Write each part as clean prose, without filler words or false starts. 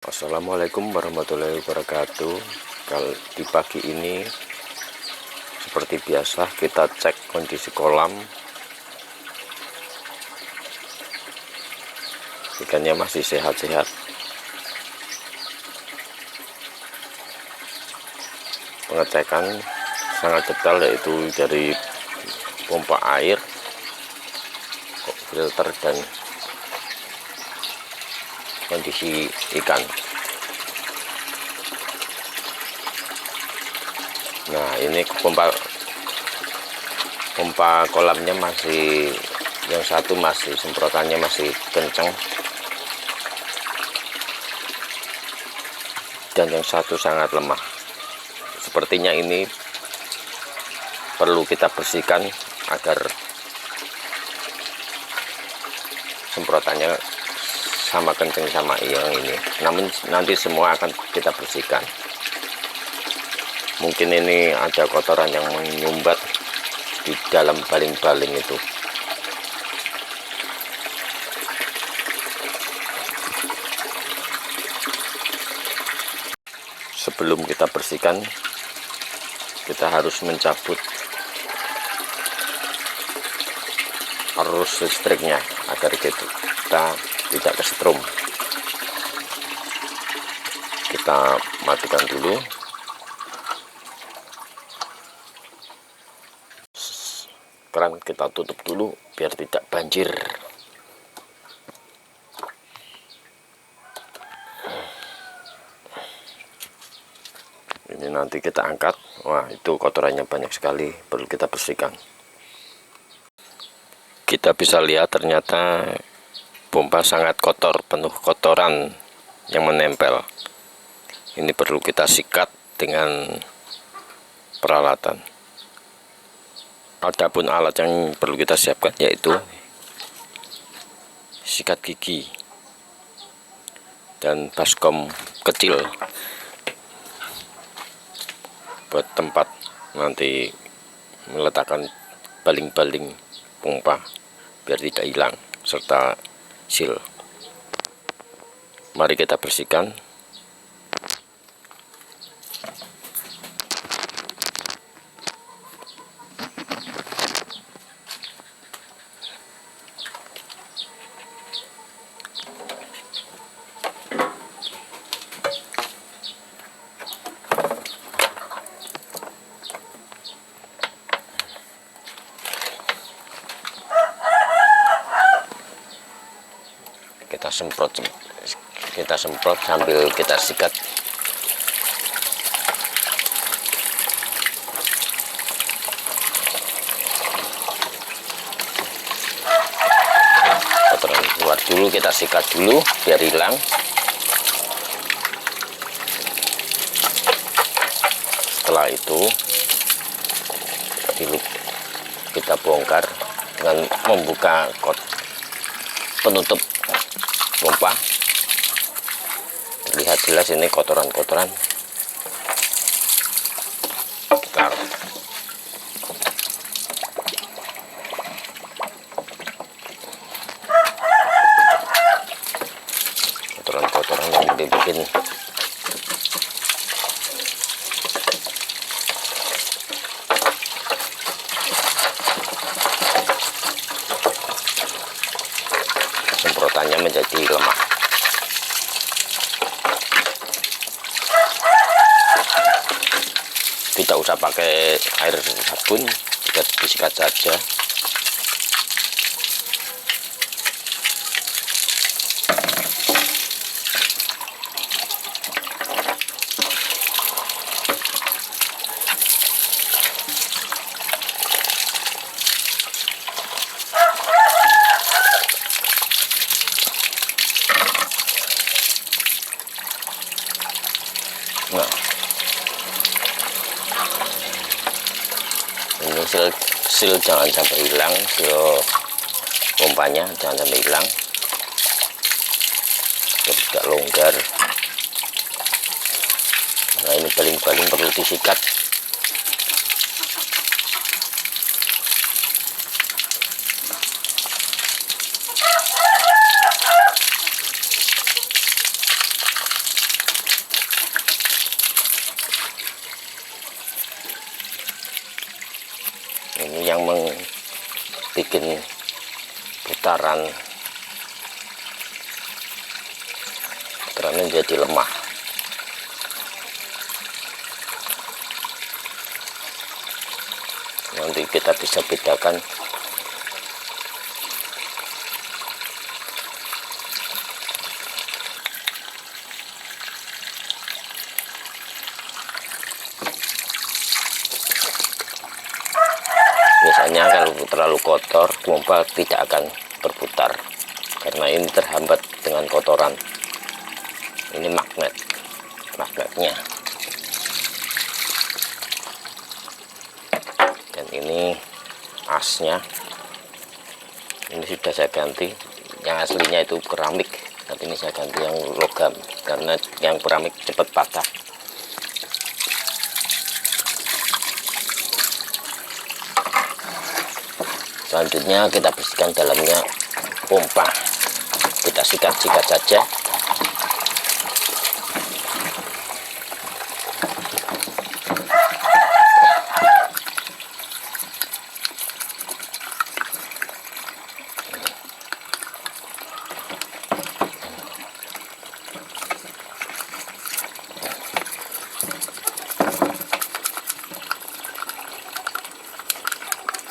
Assalamualaikum warahmatullahi wabarakatuh. Kalau di pagi ini seperti biasa kita cek kondisi kolam. Ikannya masih sehat-sehat. Pengecekan sangat detail, yaitu dari pompa air, filter, dan kondisi ikan. Nah, ini pompa kolamnya masih, yang satu masih semprotannya masih kencang, dan yang satu sangat lemah. Sepertinya ini perlu kita bersihkan agar semprotannya sama kenceng sama yang ini. Namun nanti semua akan kita bersihkan. Mungkin ini ada kotoran yang menyumbat di dalam baling-baling itu. Sebelum kita bersihkan, kita harus mencabut arus listriknya agar kita tidak kesetrum. Kita matikan dulu. Keran kita tutup dulu biar tidak banjir. Ini nanti kita angkat. Wah, itu kotorannya banyak sekali, perlu kita bersihkan. Kita bisa lihat ternyata pompa sangat kotor, penuh kotoran yang menempel. Ini perlu kita sikat dengan peralatan. Adapun alat yang perlu kita siapkan yaitu sikat gigi dan baskom kecil buat tempat nanti meletakkan baling-baling pompa biar tidak hilang, serta seal. Mari kita bersihkan. Kita semprot sambil kita sikat. Kotoran keluar dulu, kita sikat dulu biar hilang. Setelah itu kita bongkar dengan membuka penutup pompa. Lihat jelas ini kotoran-kotoran. Kotoran-kotoran yang dibikin semprotannya menjadi lemah. Tidak usah pakai air sabun, kita disikat saja. Nah, ini seal jangan sampai hilang, seal pompanya jangan sampai hilang, biar tidak longgar. Nah, ini baling-baling perlu disikat. yang bikin putarannya jadi lemah. Nanti kita bisa bedakan biasanya kalau terlalu kotor pompa tidak akan berputar karena ini terhambat dengan kotoran. Ini magnetnya, dan ini asnya. Ini sudah saya ganti, yang aslinya itu keramik, nanti ini saya ganti yang logam karena yang keramik cepat patah. Selanjutnya kita bersihkan dalamnya pompa, kita sikat-sikat saja.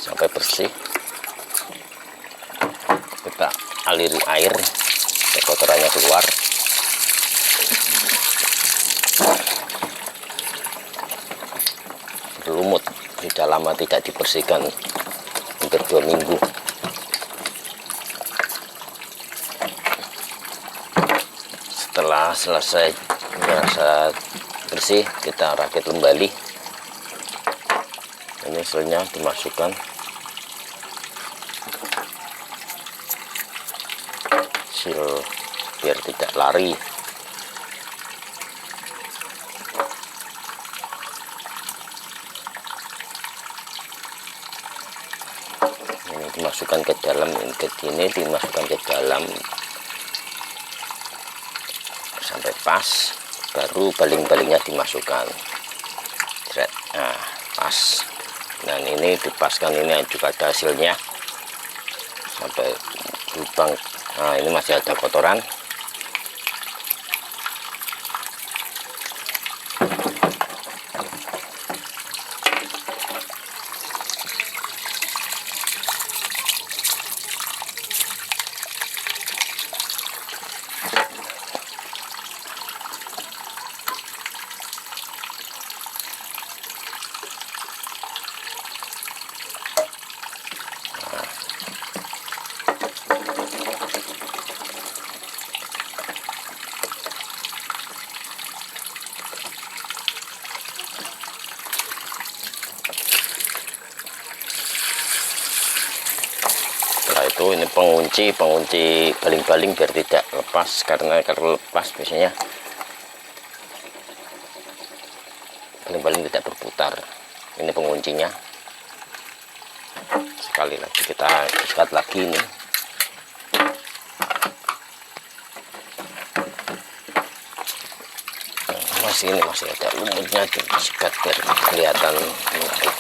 Sampai bersih, kita aliri air supaya kotorannya keluar. Berlumut, sudah lama tidak dibersihkan, hampir 2 minggu. Setelah selesai merasa bersih, kita rakit kembali. Ini selnya dimasukkan, sil biar tidak lari. Ini dimasukkan ke dalam, ini dimasukkan ke dalam sampai pas, baru baling-balingnya dimasukkan. Nah, pas. Dan ini dipaskan, ini juga ada hasilnya sampai lubang. Nah, ini masih ada kotoran. Setelah itu ini pengunci baling-baling biar tidak lepas, karena kalau lepas biasanya baling-baling tidak berputar. Ini penguncinya. Sekali lagi kita ikat lagi ini. Masih ada lumutnya, disikat biar kelihatan menarik.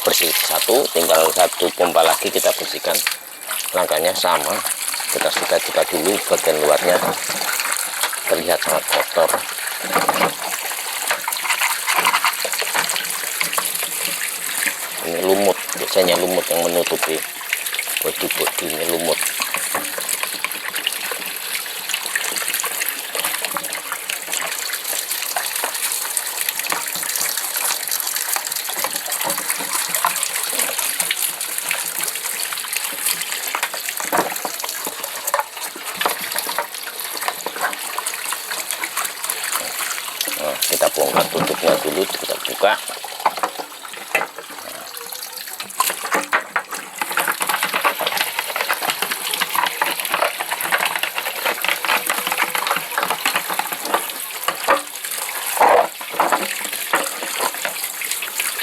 Bersih satu, tinggal satu pompa lagi kita bersihkan. Langkahnya sama, kita sikat dulu bagian luarnya, terlihat sangat kotor. Ini lumut, biasanya lumut yang menutupi bodi ini, lumut. Nah, kita bongkar tutupnya dulu, kita buka.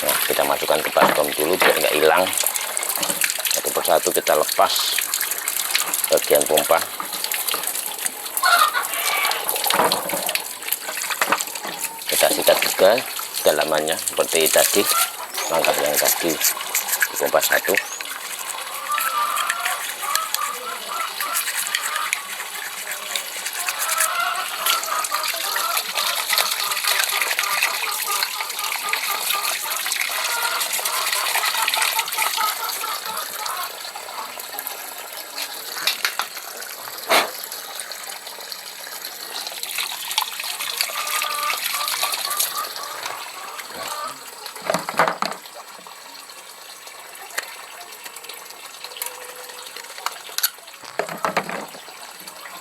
Nah, kita masukkan ke baskom dulu biar nggak hilang. Satu persatu kita lepas bagian pompa. kita juga dalamannya seperti tadi, langkah yang tadi dipompa satu.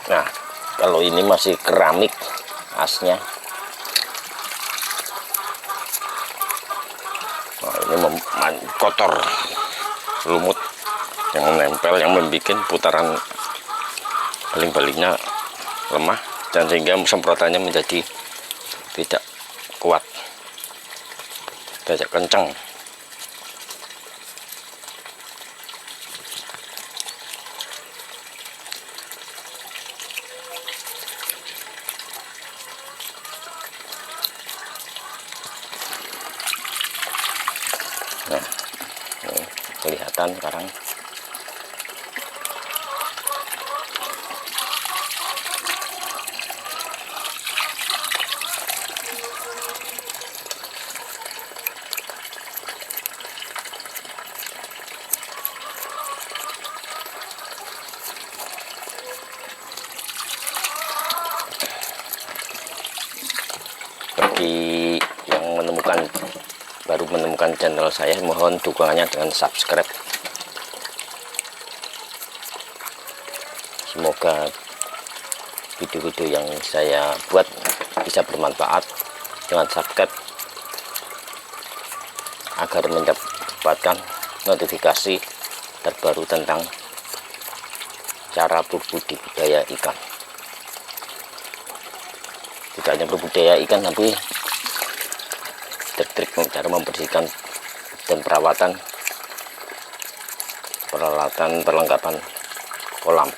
Nah, kalau ini masih keramik asnya. Nah, ini kotor, lumut yang menempel, yang membuat putaran baling-balingnya lemah, dan sehingga semprotannya menjadi tidak kuat, tidak kencang. Nah, ini kelihatan sekarang. Bagi yang baru menemukan channel saya, mohon dukungannya dengan subscribe. Semoga video-video yang saya buat bisa bermanfaat. Dengan subscribe agar mendapatkan notifikasi terbaru tentang cara berbudidaya ikan. Tidak hanya berbudidaya ikan, tapi trik-trik cara membersihkan dan perlengkapan kolam.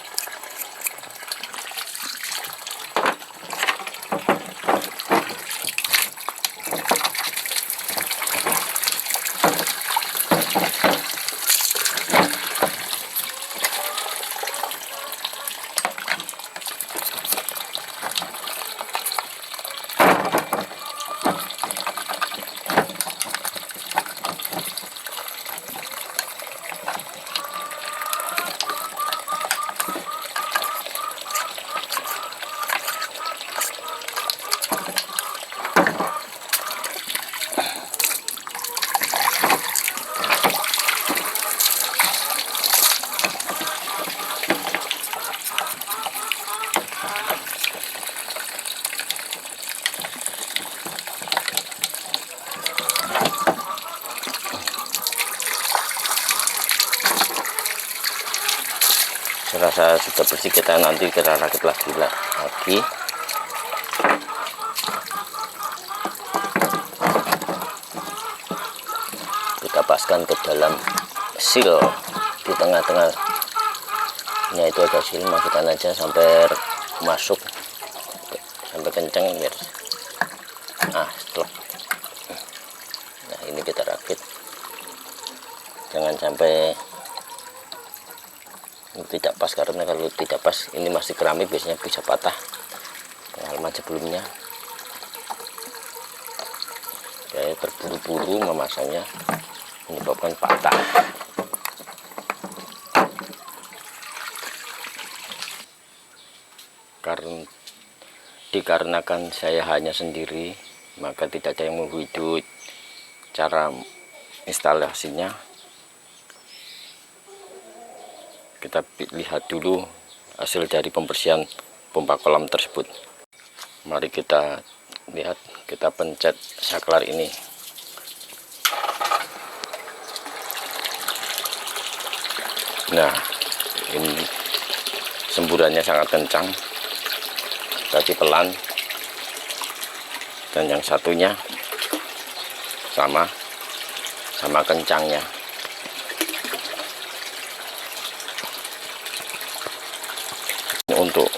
Serasa sudah bersih, kita nanti rakit lagi. Kita paskan ke dalam seal di tengah-tengahnya, itu ada seal, masukkan aja sampai masuk, sampai kencang biar stop. Nah, ini kita rakit, jangan sampai tidak pas, karena kalau tidak pas ini masih keramik, biasanya bisa patah. Pengalaman sebelumnya saya terburu-buru memasangnya, menyebabkan patah. Dikarenakan saya hanya sendiri, maka tidak ada yang menghidup cara instalasinya. Kita lihat dulu hasil dari pembersihan pompa kolam tersebut. Mari kita lihat, kita pencet saklar ini. Nah, ini semburannya sangat kencang, tadi pelan, dan yang satunya sama kencangnya. Untuk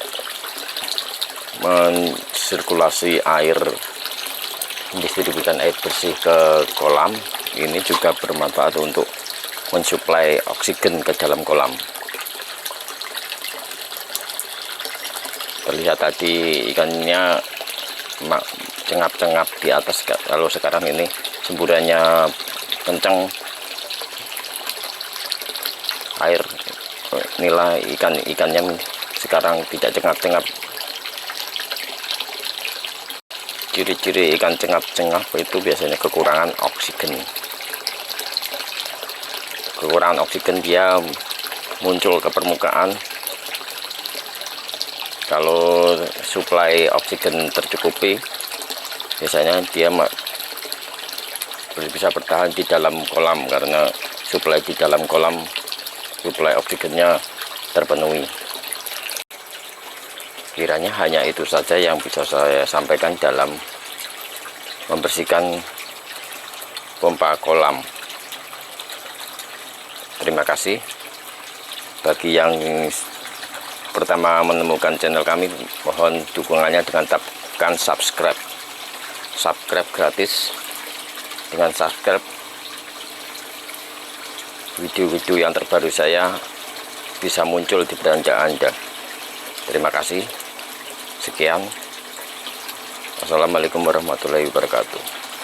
mensirkulasi air mendistribusikan air bersih ke kolam. Ini juga bermanfaat untuk mensuplai oksigen ke dalam kolam. Terlihat tadi ikannya cengap-cengap di atas, kalau sekarang ini semburannya kencang, air nilai ikannya sekarang tidak cengap-cengap. Ciri-ciri ikan cengap-cengap itu biasanya kekurangan oksigen. Kekurangan oksigen dia muncul ke permukaan. Kalau suplai oksigen tercukupi, biasanya dia bisa bertahan di dalam kolam, karena suplai di dalam kolam, suplai oksigennya terpenuhi. Kiranya hanya itu saja yang bisa saya sampaikan dalam membersihkan pompa kolam. Terima kasih. Bagi yang pertama menemukan channel kami, mohon dukungannya dengan tekan subscribe gratis. Dengan subscribe, video-video yang terbaru saya bisa muncul di beranjak Anda. Terima kasih. Sekian. Wassalamualaikum warahmatullahi wabarakatuh.